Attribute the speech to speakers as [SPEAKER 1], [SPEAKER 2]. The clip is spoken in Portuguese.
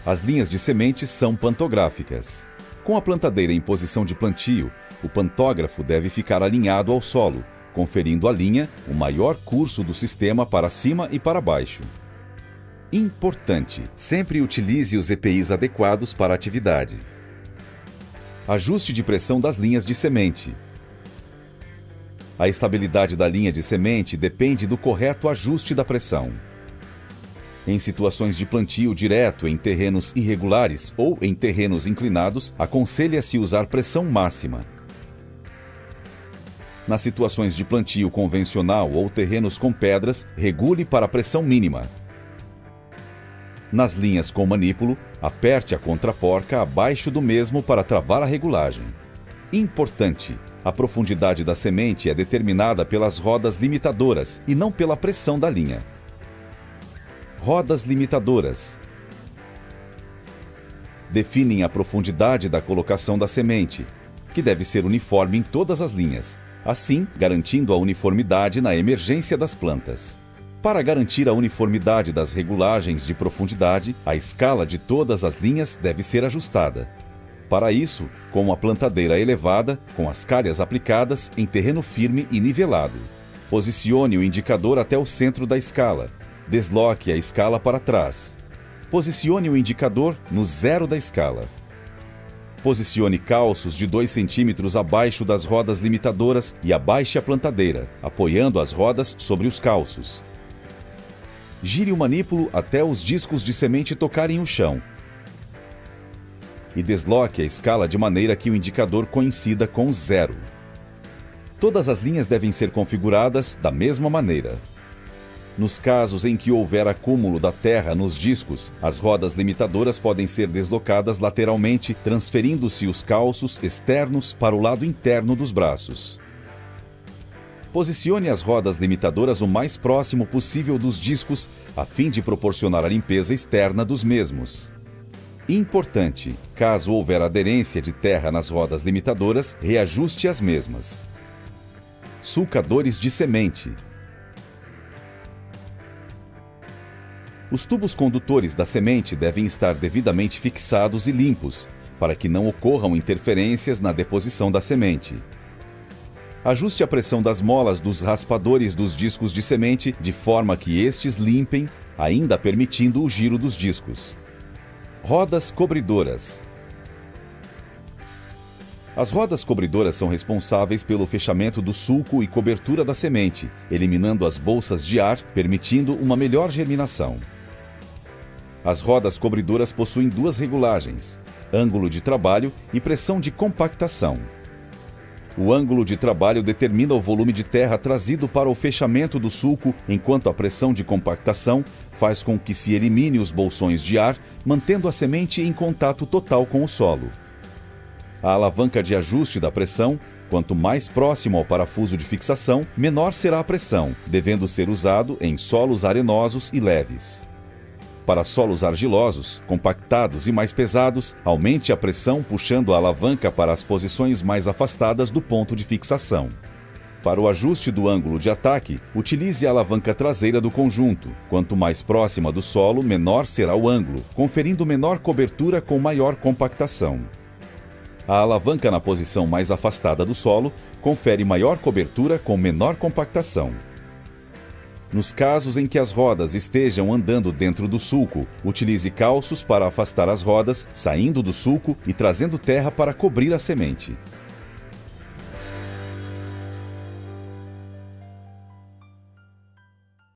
[SPEAKER 1] As linhas de semente são pantográficas. Com a plantadeira em posição de plantio, o pantógrafo deve ficar alinhado ao solo, conferindo à linha o maior curso do sistema para cima e para baixo. Importante: sempre utilize os EPIs adequados para a atividade. Ajuste de pressão das linhas de semente. A estabilidade da linha de semente depende do correto ajuste da pressão. Em situações de plantio direto em terrenos irregulares ou em terrenos inclinados, aconselha-se usar pressão máxima. Nas situações de plantio convencional ou terrenos com pedras, regule para a pressão mínima. Nas linhas com manípulo, aperte a contraporca abaixo do mesmo para travar a regulagem. Importante: a profundidade da semente é determinada pelas rodas limitadoras e não pela pressão da linha. Rodas limitadoras definem a profundidade da colocação da semente, que deve ser uniforme em todas as linhas, assim garantindo a uniformidade na emergência das plantas. Para garantir a uniformidade das regulagens de profundidade, a escala de todas as linhas deve ser ajustada. Para isso, com a plantadeira elevada, com as calhas aplicadas em terreno firme e nivelado. Posicione o indicador até o centro da escala. Desloque a escala para trás. Posicione o indicador no zero da escala. Posicione calços de 2 centímetros abaixo das rodas limitadoras e abaixe a plantadeira, apoiando as rodas sobre os calços. Gire o manípulo até os discos de semente tocarem o chão. E desloque a escala de maneira que o indicador coincida com zero. Todas as linhas devem ser configuradas da mesma maneira. Nos casos em que houver acúmulo da terra nos discos, as rodas limitadoras podem ser deslocadas lateralmente, transferindo-se os calços externos para o lado interno dos braços. Posicione as rodas limitadoras o mais próximo possível dos discos, a fim de proporcionar a limpeza externa dos mesmos. Importante: caso houver aderência de terra nas rodas limitadoras, reajuste as mesmas. Sulcadores de semente. Os tubos condutores da semente devem estar devidamente fixados e limpos, para que não ocorram interferências na deposição da semente. Ajuste a pressão das molas dos raspadores dos discos de semente de forma que estes limpem, ainda permitindo o giro dos discos. Rodas cobridoras. As rodas cobridoras são responsáveis pelo fechamento do sulco e cobertura da semente, eliminando as bolsas de ar, permitindo uma melhor germinação. As rodas cobridoras possuem 2 regulagens: ângulo de trabalho e pressão de compactação. O ângulo de trabalho determina o volume de terra trazido para o fechamento do sulco, enquanto a pressão de compactação faz com que se elimine os bolsões de ar, mantendo a semente em contato total com o solo. A alavanca de ajuste da pressão: quanto mais próximo ao parafuso de fixação, menor será a pressão, devendo ser usado em solos arenosos e leves. Para solos argilosos, compactados e mais pesados, aumente a pressão puxando a alavanca para as posições mais afastadas do ponto de fixação. Para o ajuste do ângulo de ataque, utilize a alavanca traseira do conjunto. Quanto mais próxima do solo, menor será o ângulo, conferindo menor cobertura com maior compactação. A alavanca na posição mais afastada do solo confere maior cobertura com menor compactação. Nos casos em que as rodas estejam andando dentro do sulco, utilize calços para afastar as rodas, saindo do sulco e trazendo terra para cobrir a semente.